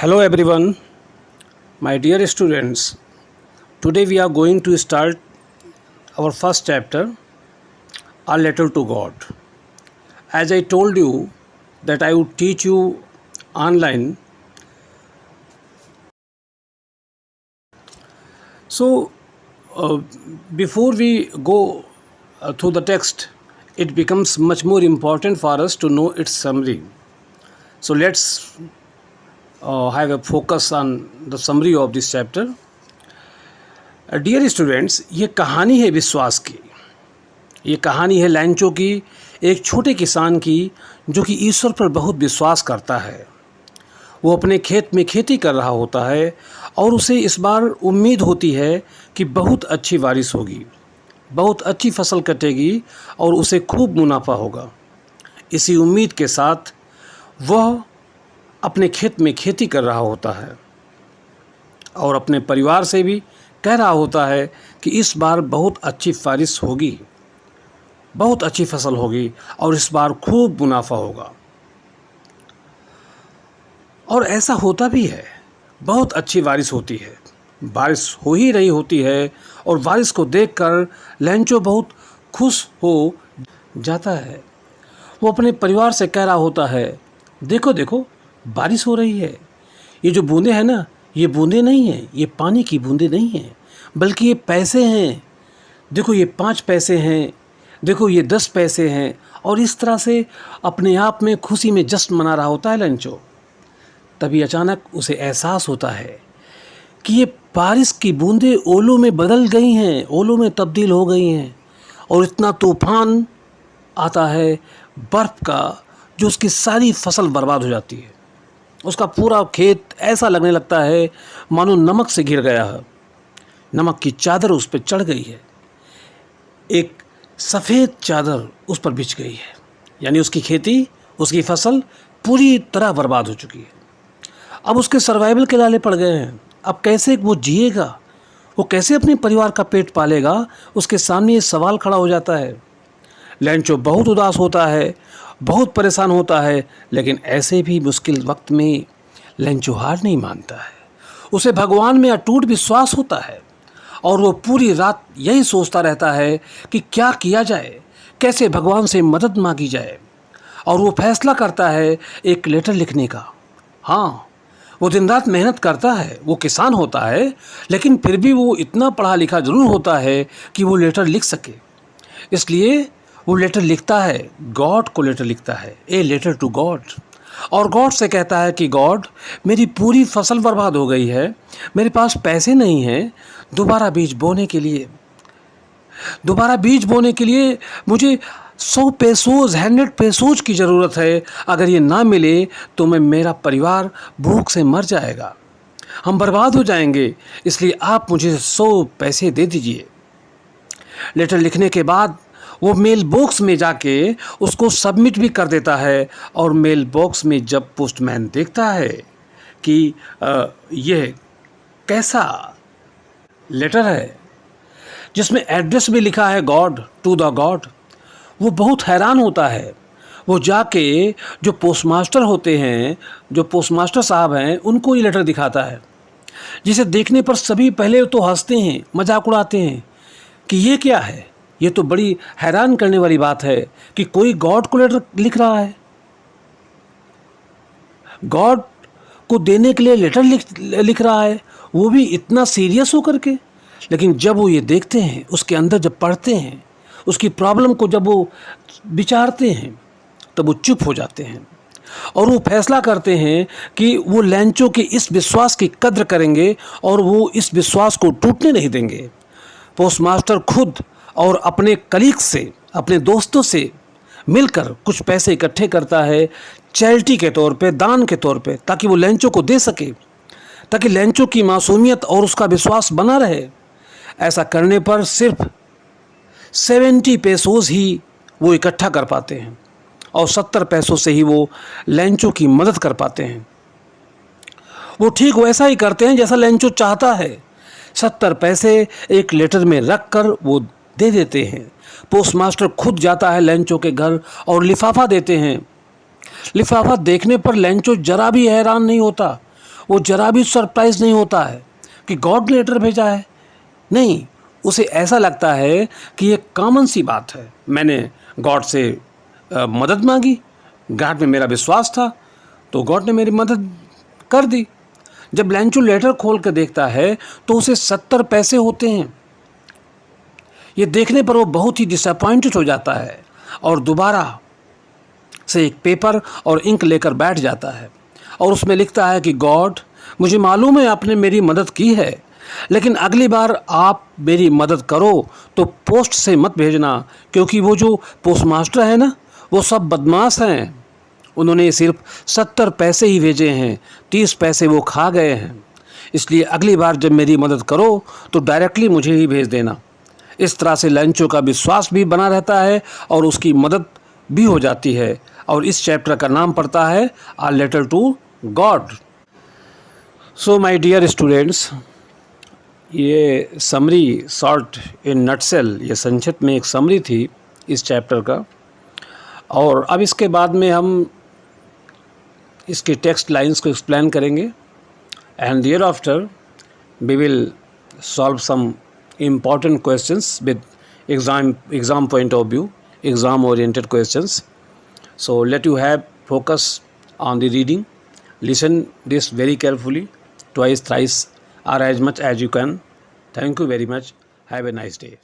Hello everyone, my dear students. Today we are going to start our first chapter, A Letter to God. As I told you that I would teach you online. So uh, before we go through the text, it becomes much more important for us to know its summary. So let's have a focus on the summary of this chapter. Dear students, ये कहानी है विश्वास की। ये कहानी है लैंचो की, एक छोटे किसान की जो कि ईश्वर पर बहुत विश्वास करता है। वो अपने खेत में खेती कर रहा होता है और उसे इस बार उम्मीद होती है कि बहुत अच्छी बारिश होगी, बहुत अच्छी फसल कटेगी और उसे खूब मुनाफा होगा। इसी उम्मीद के साथ वह अपने खेत में खेती कर रहा होता है और अपने परिवार से भी कह रहा होता है कि इस बार बहुत अच्छी बारिश होगी, बहुत अच्छी फसल होगी और इस बार खूब मुनाफा होगा। और ऐसा होता भी है, बहुत अच्छी बारिश होती है, बारिश हो ही रही होती है और बारिश को देखकर लैंचो बहुत खुश हो जाता है। वो अपने परिवार से कह रहा होता है, देखो देखो बारिश हो रही है, ये जो बूंदें हैं ना, ये बूंदें नहीं हैं, ये पानी की बूंदें नहीं हैं, बल्कि ये पैसे हैं। देखो ये 5 पैसे हैं, देखो ये 10 पैसे हैं। और इस तरह से अपने आप में खुशी में जश्न मना रहा होता है लैंचो। तभी अचानक उसे एहसास होता है कि ये बारिश की बूंदें ओलों में बदल गई हैं, ओलों में तब्दील हो गई हैं और इतना तूफान आता है बर्फ़ का जो उसकी सारी फसल बर्बाद हो जाती है। उसका पूरा खेत ऐसा लगने लगता है मानो नमक से घिर गया है, नमक की चादर उस पर चढ़ गई है, एक सफ़ेद चादर उस पर बिछ गई है। यानी उसकी खेती, उसकी फसल पूरी तरह बर्बाद हो चुकी है। अब उसके सर्वाइवल के लाले पड़ गए हैं। अब कैसे वो जिएगा, वो कैसे अपने परिवार का पेट पालेगा, उसके सामने ये सवाल खड़ा हो जाता है। लैंचो बहुत उदास होता है, बहुत परेशान होता है, लेकिन ऐसे भी मुश्किल वक्त में लैंचो हार नहीं मानता है। उसे भगवान में अटूट विश्वास होता है और वो पूरी रात यही सोचता रहता है कि क्या किया जाए, कैसे भगवान से मदद मांगी जाए। और वो फैसला करता है एक लेटर लिखने का। हाँ, वो दिन रात मेहनत करता है, वो किसान होता है, लेकिन फिर भी वो इतना पढ़ा लिखा ज़रूर होता है कि वो लेटर लिख सके। इसलिए वो लेटर लिखता है, गॉड को लेटर लिखता है, ए लेटर टू गॉड। और गॉड से कहता है कि गॉड, मेरी पूरी फसल बर्बाद हो गई है, मेरे पास पैसे नहीं हैं दोबारा बीज बोने के लिए। दोबारा बीज बोने के लिए मुझे 100 पेसोज, 100 पेसोज की ज़रूरत है। अगर ये ना मिले तो मेरा परिवार भूख से मर जाएगा, हम बर्बाद हो जाएंगे। इसलिए आप मुझे 100 पैसे दे दीजिए। लेटर लिखने के बाद वो मेल बॉक्स में जाके उसको सबमिट भी कर देता है। और मेल बॉक्स में जब पोस्टमैन देखता है कि यह कैसा लेटर है जिसमें एड्रेस भी लिखा है गॉड, टू द गॉड, वो बहुत हैरान होता है। वो जाके जो पोस्टमास्टर होते हैं, जो पोस्टमास्टर साहब हैं, उनको ये लेटर दिखाता है, जिसे देखने पर सभी पहले तो हंसते हैं, मजाक उड़ाते हैं कि ये क्या है। ये तो बड़ी हैरान करने वाली बात है कि कोई गॉड को लेटर लिख रहा है, गॉड को देने के लिए लेटर लिख रहा है, वो भी इतना सीरियस होकर के। लेकिन जब वो ये देखते हैं, उसके अंदर जब पढ़ते हैं, उसकी प्रॉब्लम को जब वो विचारते हैं, तब वो चुप हो जाते हैं और वो फैसला करते हैं कि वो लैंचो के इस विश्वास की कद्र करेंगे और वो इस विश्वास को टूटने नहीं देंगे। पोस्टमास्टर खुद और अपने कलीग से, अपने दोस्तों से मिलकर कुछ पैसे इकट्ठे करता है चैरिटी के तौर पे, दान के तौर पे, ताकि वो लैंचो को दे सके, ताकि लैंचो की मासूमियत और उसका विश्वास बना रहे। ऐसा करने पर सिर्फ 70 पेसोज ही वो इकट्ठा कर पाते हैं और 70 पैसों से ही वो लैंचो की मदद कर पाते हैं। वो ठीक वैसा ही करते हैं जैसा लैंचो चाहता है। 70 पैसे एक लेटर में रख कर वो दे देते हैं। पोस्टमास्टर खुद जाता है लैंचो के घर और लिफाफा देते हैं। लिफाफा देखने पर लैंचो जरा भी हैरान नहीं होता। वो जरा भी सरप्राइज नहीं होता है कि गॉड ने लेटर भेजा है। नहीं, उसे ऐसा लगता है कि ये कॉमन सी बात है। मैंने गॉड से मदद मांगी, गॉड में मेरा विश्वास था, तो गॉड ने मेरी मदद कर दी। जब लैंचो लेटर खोल कर देखता है तो उसे 70 पैसे होते हैं। ये देखने पर वो बहुत ही डिसअपॉइंटेड हो जाता है और दोबारा से एक पेपर और इंक लेकर बैठ जाता है और उसमें लिखता है कि गॉड, मुझे मालूम है आपने मेरी मदद की है, लेकिन अगली बार आप मेरी मदद करो तो पोस्ट से मत भेजना, क्योंकि वो जो पोस्ट मास्टर है ना, वो सब बदमाश हैं। उन्होंने सिर्फ 70 पैसे ही भेजे हैं, 30 पैसे वो खा गए हैं। इसलिए अगली बार जब मेरी मदद करो तो डायरेक्टली मुझे ही भेज देना। इस तरह से लैंचो का विश्वास भी बना रहता है और उसकी मदद भी हो जाती है। और इस चैप्टर का नाम पड़ता है a letter to God. So my dear students, ये समरी शॉर्ट इन नटसेल, ये संक्षिप्त में एक समरी थी इस चैप्टर का। और अब इसके बाद में हम इसके टेक्स्ट लाइंस को एक्सप्लेन करेंगे and thereafter we will solve some important questions with exam point of view, exam oriented questions. So let you have focus on the reading. Listen this very carefully, twice, thrice, or as much as you can. Thank you very much. Have a nice day.